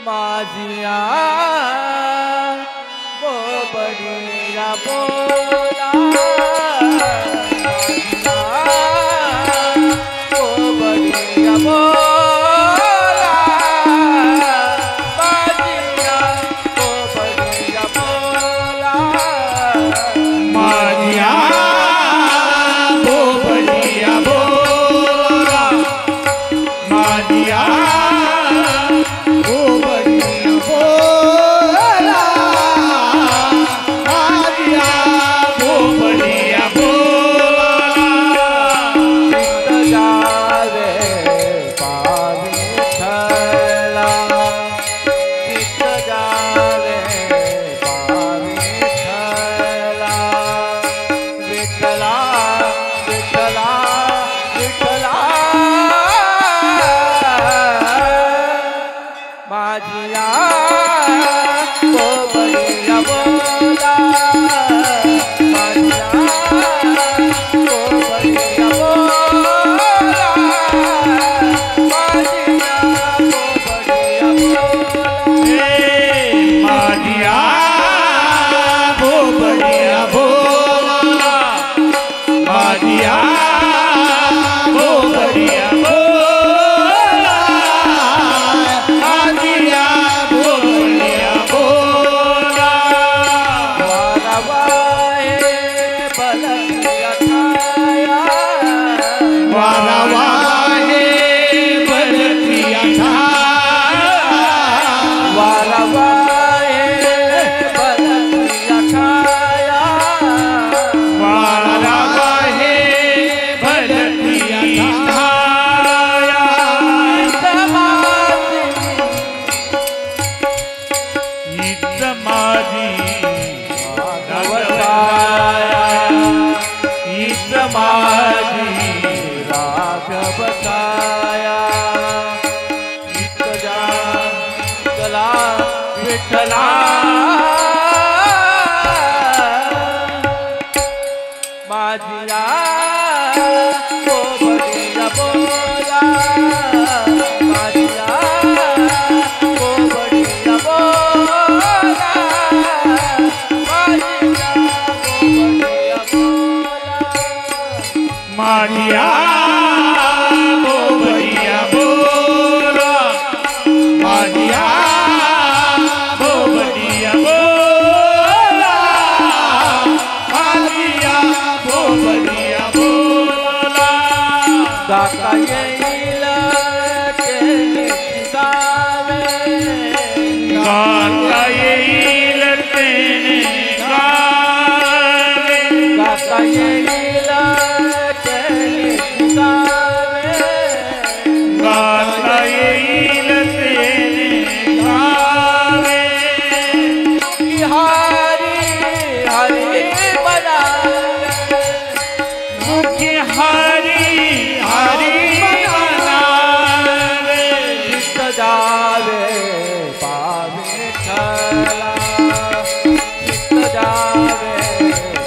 माझिया बोबडिया बोला बोबडिया बोला माझिया बोबडिया बोला माझिया बोबडिया बोला माझिया माझिया बोबडिया बोला माझिया बोबडिया बोला माझिया बोबडिया बोला माझिया बोबडिया बोला माझिया विठ्ठला माझिया बोबडिया बोला माझिया बोबडिया बोला माझिया बोबडिया बोला माझिया बोबडिया बोला माझिया बोबडिया बोला माझिया बोबडिया बोला गाता येईल ते गावे गाता येईल तेने गावे गाता येईल ते गावे गाता येईल तेने गावे हरी हरी बनावे मुखी हरी हरी बनावे चित्त जावे पावे ठला चित्त जावे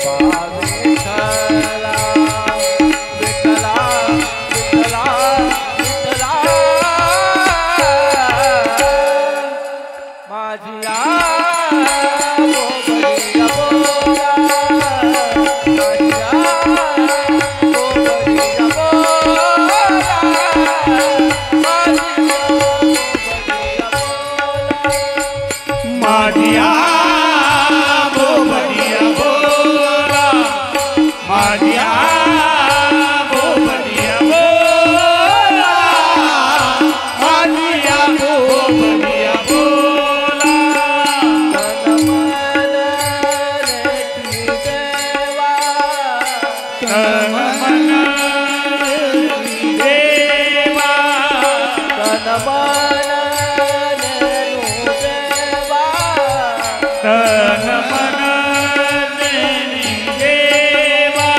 पावे ठला विठ्ठला विठ्ठला विठ्ठला माझिया बोबडिया बोला माझिया बोबडिया बोला माझिया बोबडिया बोला माझिया बोबडिया बोला माझिया बोबडिया बोला तन मन देवा तन मन देवा तन मन देवा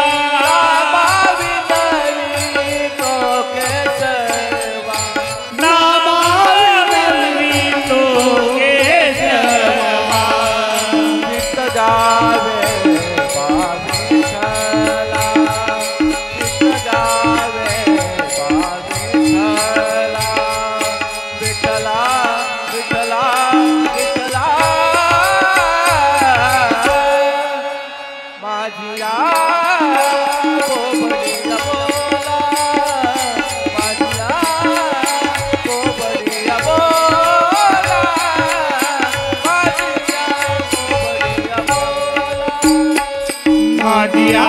नामावली तो केशवा जावे पावे ठला चित्त जावे पावे ठला विठला विठला विठला माझिया कोबडीला बोला माझिया कोबडीला बोला माझिया कोबडीला बोला माझिया